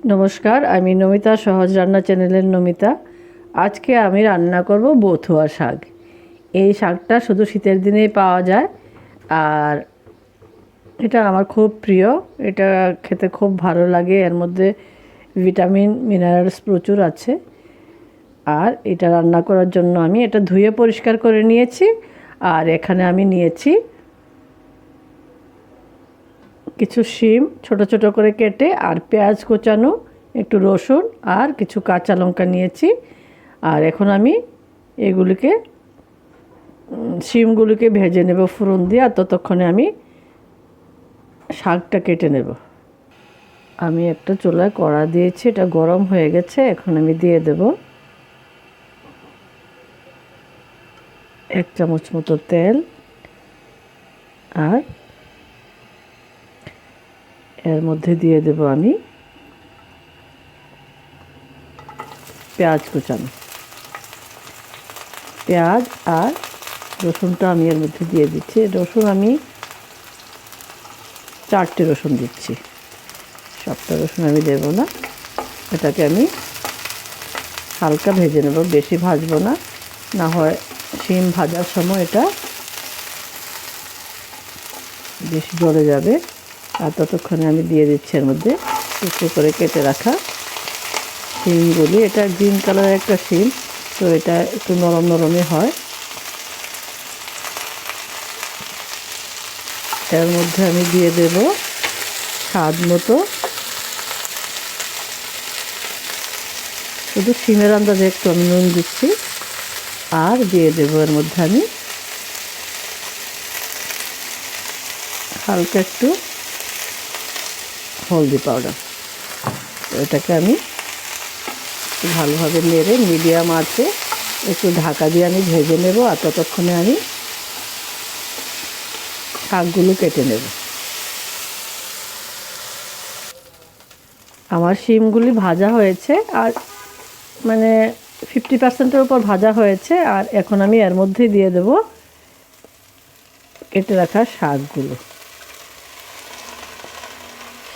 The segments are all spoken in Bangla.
নমস্কার, আমি নমিতা, সহজ রান্না চ্যানেলের নমিতা। আজকে আমি রান্না করব বথুয়া শাক। এই শাকটা শুধু শীতের দিনেই পাওয়া যায়, আর এটা আমার খুব প্রিয়। এটা খেতে খুব ভালো লাগে। এর মধ্যে ভিটামিন মিনারেলস প্রচুর আছে। আর এটা রান্না করার জন্য আমি এটা ধুয়ে পরিষ্কার করে নিয়েছি। আর এখানে আমি নিয়েছি কিছু শিম ছোট ছোট করে কেটে, আর পেঁয়াজ কোচানো, একটু রসুন আর কিছু কাঁচা লঙ্কা নিয়েছি। আর এখন আমি এগুলিকে শিমগুলিকে ভেজে নেব ফোড়ন দিয়ে, আর ততক্ষণে আমি শাকটা কেটে নেব। আমি একটা চুলায় কড়া দিয়েছি, এটা গরম হয়ে গেছে। এখন আমি দিয়ে দেব 1 চামচ মতো তেল, আর এর মধ্যে দিয়ে দেব আমি পেঁয়াজ কুচানো। পেঁয়াজ আর রসুনটা আমি এর মধ্যে দিয়ে দিচ্ছি। রসুন আমি 4টে রসুন দিচ্ছি, সবটা রসুন আমি দেব না। এটাকে আমি হালকা ভেজে নেব, বেশি ভাজবো না, না হয় শিম ভাজার সময় এটা বেশি জ্বলে যাবে। আর ততক্ষণে আমি দিয়ে দিচ্ছি এর মধ্যে একটু করে কেটে রাখা শিমগুলি। এটা গ্রিন কালারের একটা শিম, তো এটা একটু নরম নরমই হয়। এর মধ্যে আমি দিয়ে দেব স্বাদ মতো, শুধু শিমের আন্দাজে একটু আমি নুন দিচ্ছি। আর দিয়ে দেব এর মধ্যে আমি হালকা একটু হলদি পাউডার। এটাকে আমি ভালোভাবে নেড়ে মিডিয়াম আঁচে একটু ঢাকা দিয়ে আমি ভেজে নেব। আর ততক্ষণে আমি শাকগুলো কেটে নেব। আমার শিমগুলি ভাজা হয়েছে, আর মানে 50%-এর উপর ভাজা হয়েছে। আর এখন আমি এর মধ্যে দিয়ে দেব কেটে রাখা শাকগুলো।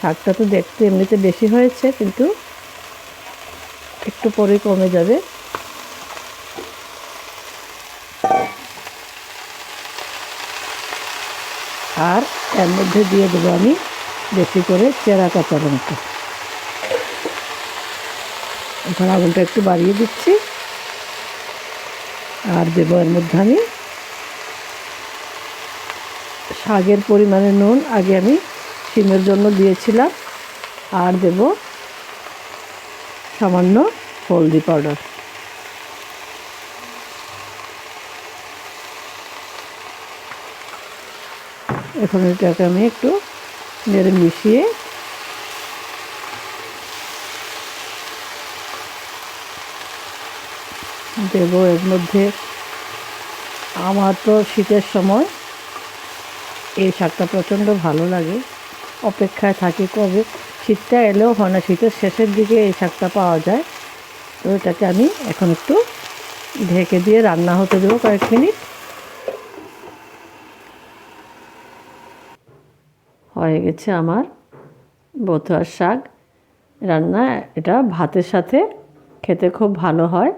শাকটা তো দেখতে এমনিতে বেশি হয়েছে, কিন্তু একটু পরে কমে যাবে। আর এর মধ্যে দিয়ে দেবো আমি বেশি করে চেরা কাঁচা লঙ্কা। এখন আগুনটা একটু বাড়িয়ে দিচ্ছি। আর দেবো এর মধ্যে আমি শাকের পরিমাণে নুন, আগে আমি শিমের জন্য দিয়েছিলাম। আর দেব সামান্য হলদি পাউডার। এখন এটাকে আমি একটু নেড়ে মিশিয়ে দেব এর মধ্যে। আমার তো শীতের সময় এই শাকটা প্রচণ্ড ভালো লাগে, অপেক্ষায় থাকি কবে শীতটা এলেও হয় না, শীতের শেষের দিকে এই শাকটা পাওয়া যায়। তো এটাকে আমি এখন একটু ঢেকে দিয়ে রান্না হতে দেবো কয়েক মিনিট। হয়ে গেছে আমার বথুয়ার শাক রান্না। এটা ভাতের সাথে খেতে খুব ভালো হয়।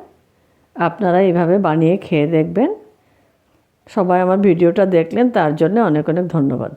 আপনারা এইভাবে বানিয়ে খেয়ে দেখবেন। সবাই আমার ভিডিওটা দেখলেন, তার জন্য অনেক অনেক ধন্যবাদ।